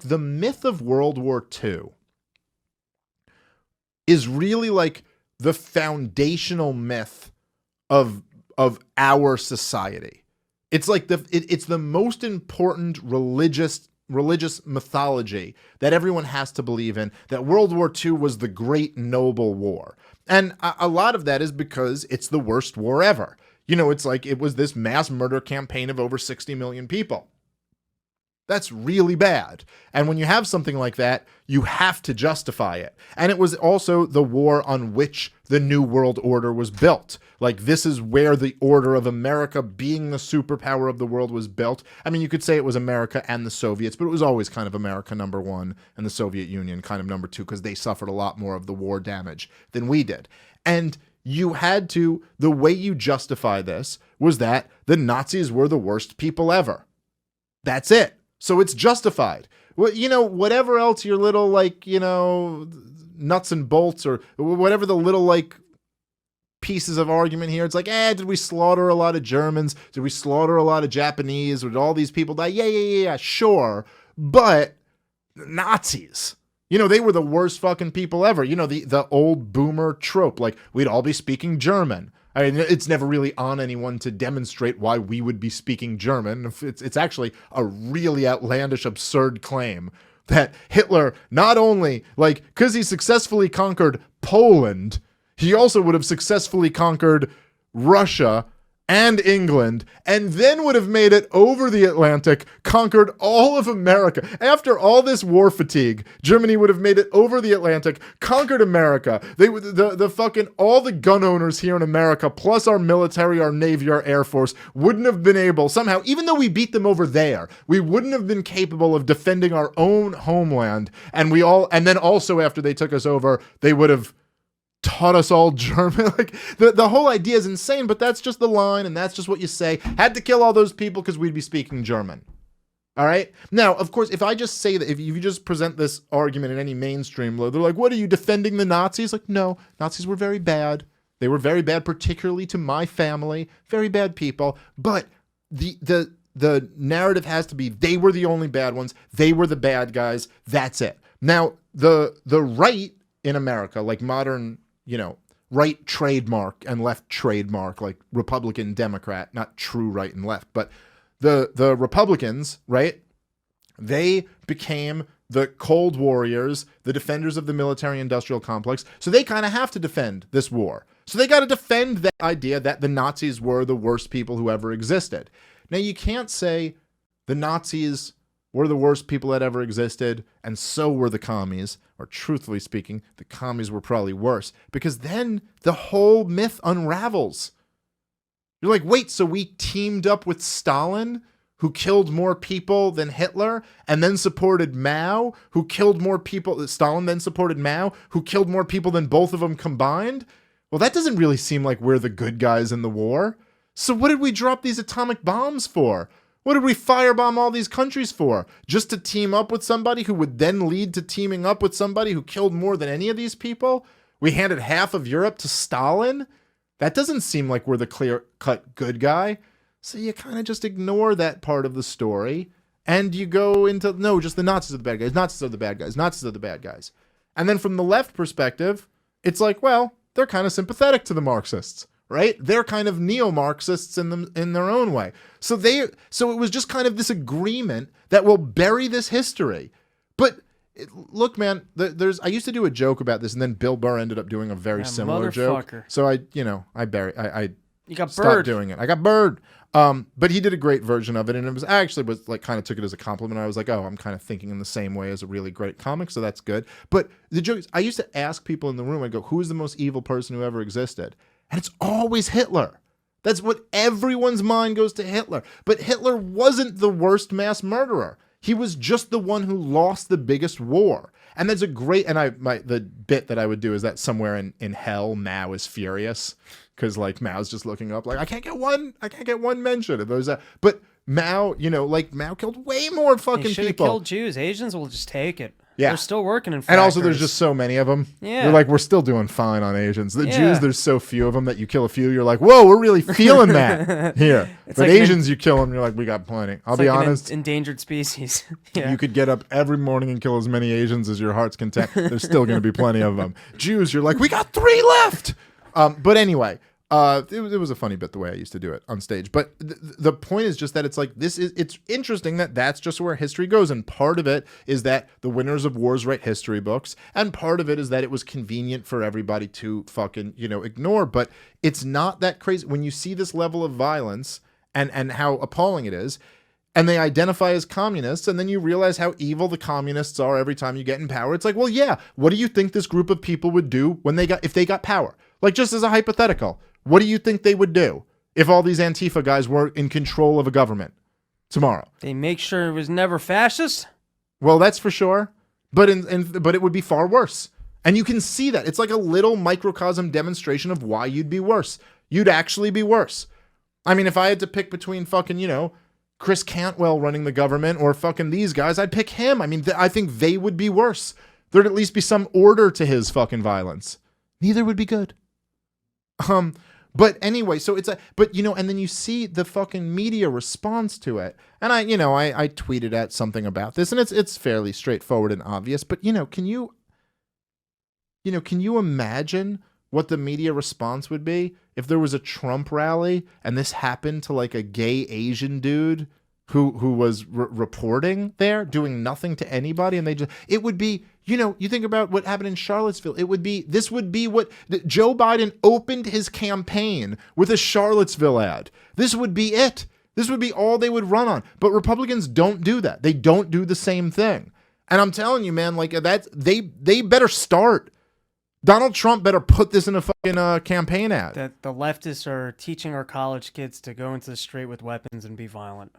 The myth of World War II is really like the foundational myth of our society. It's like it's the most important religious mythology that everyone has to believe in, that World War II was the great noble war. And a lot of that is because it's the worst war ever. You know, it's like it was this mass murder campaign of over 60 million people. That's really bad. And when you have something like that, you have to justify it. And it was also the war on which the New World Order was built. Like, this is where the order of America being the superpower of the world was built. I mean, you could say it was America and the Soviets, but it was always kind of America number one and the Soviet Union kind of number two, because they suffered a lot more of the war damage than we did. And you had to, the way you justify this was that the Nazis were the worst people ever. That's it. So it's justified. Well, you know, whatever else your little, like, you know, nuts and bolts or whatever the little, like, pieces of argument here. It's like, did we slaughter a lot of Germans? Did we slaughter a lot of Japanese? Did all these people die? Yeah, sure. But Nazis, you know, they were the worst fucking people ever. You know, the old boomer trope, like, we'd all be speaking German. I mean, it's never really on anyone to demonstrate why we would be speaking German. It's actually a really outlandish, absurd claim that Hitler, not only, like, because he successfully conquered Poland, he also would have successfully conquered Russia and England, and then would have made it over the Atlantic, conquered all of America. After all this war fatigue, Germany would have made it over the Atlantic, conquered America. They would, the fucking, all the gun owners here in America, plus our military, our Navy, our Air Force, wouldn't have been able, somehow, even though we beat them over there, we wouldn't have been capable of defending our own homeland. And then also after they took us over, they would have taught us all German. Like, the whole idea is insane, but that's just the line, and that's just what you say. Had to kill all those people because we'd be speaking German. All right? Now, of course, if I just say that, if you just present this argument in any mainstream, they're like, what are you, defending the Nazis? Like, no, Nazis were very bad. They were very bad, particularly to my family. Very bad people. But the narrative has to be, they were the only bad ones. They were the bad guys. That's it. Now, the right in America, like modern, you know, right trademark and left trademark, like Republican, Democrat, not true right and left, but the Republicans, right? They became the cold warriors, the defenders of the military-industrial complex. So they kind of have to defend this war. So they got to defend that idea that the Nazis were the worst people who ever existed. Now, you can't say the Nazis were the worst people that ever existed, and so were the commies. Or truthfully speaking, the commies were probably worse, because then the whole myth unravels. You're like, wait, so we teamed up with Stalin, who killed more people than Hitler, and then supported Mao, who killed more people. Stalin then supported Mao, who killed more people than both of them combined? Well, that doesn't really seem like we're the good guys in the war. So what did we drop these atomic bombs for? What did we firebomb all these countries for? Just to team up with somebody who would then lead to teaming up with somebody who killed more than any of these people? We handed half of Europe to Stalin? That doesn't seem like we're the clear-cut good guy. So you kind of just ignore that part of the story, and you go into, no, just the Nazis are the bad guys, Nazis are the bad guys, Nazis are the bad guys. And then from the left perspective, it's like, well, they're kind of sympathetic to the Marxists. Right? They're kind of neo-Marxists in their own way. So it was just kind of this agreement that will bury this history. But look, man, I used to do a joke about this, and then Bill Burr ended up doing a very similar joke. So I You got stopped bird. doing it. I got bird. But he did a great version of it, and I actually was like, kind of took it as a compliment. I was like, oh, I'm kind of thinking in the same way as a really great comic, so that's good. But the joke is, I used to ask people in the room, I'd go, who is the most evil person who ever existed? And it's always Hitler. That's what everyone's mind goes to, Hitler. But Hitler wasn't the worst mass murderer. He was just the one who lost the biggest war. And that's a great, and the bit that I would do is that somewhere in hell, Mao is furious because like Mao's just looking up like, I can't get one mention of those. But Mao, like Mao killed way more fucking He should have people. killed Jews. Asians will just take it. Yeah. They're still working in factories. And also, there's just so many of them. Yeah. You're like, we're still doing fine on Asians. The Yeah. Jews, there's so few of them that you kill a few, you're like, whoa, we're really feeling that here. But like Asians, you kill them, you're like, we got plenty. I'll It's be like an honest. endangered species. Yeah. You could get up every morning and kill as many Asians as your heart's content. There's still going to be plenty of them. Jews, you're like, we got 3 left. But anyway, it was a funny bit the way I used to do it on stage. But the point is just that it's interesting that that's just where history goes. And part of it is that the winners of wars write history books. And part of it is that it was convenient for everybody to fucking, ignore. But it's not that crazy. When you see this level of violence and how appalling it is, and they identify as communists, and then you realize how evil the communists are every time you get in power. It's like, well, yeah, what do you think this group of people would do if they got power? Like, just as a hypothetical, what do you think they would do if all these Antifa guys were in control of a government tomorrow? They make sure it was never fascist. Well, that's for sure. But but it would be far worse. And you can see that. It's like a little microcosm demonstration of why you'd be worse. You'd actually be worse. I mean, if I had to pick between fucking, Chris Cantwell running the government or fucking these guys, I'd pick him. I mean, I think they would be worse. There'd at least be some order to his fucking violence. Neither would be good. But anyway, so and then you see the fucking media response to it. And I tweeted at something about this, and it's fairly straightforward and obvious, but can you imagine what the media response would be if there was a Trump rally and this happened to like a gay Asian dude who was reporting there, doing nothing to anybody, and it would be, you think about what happened in Charlottesville. This would be what Joe Biden opened his campaign with a Charlottesville ad. This would be it. This would be all they would run on. But Republicans don't do that. They don't do the same thing. And I'm telling you, man, like they better start. Donald Trump better put this in a fucking campaign ad. That the leftists are teaching our college kids to go into the street with weapons and be violent.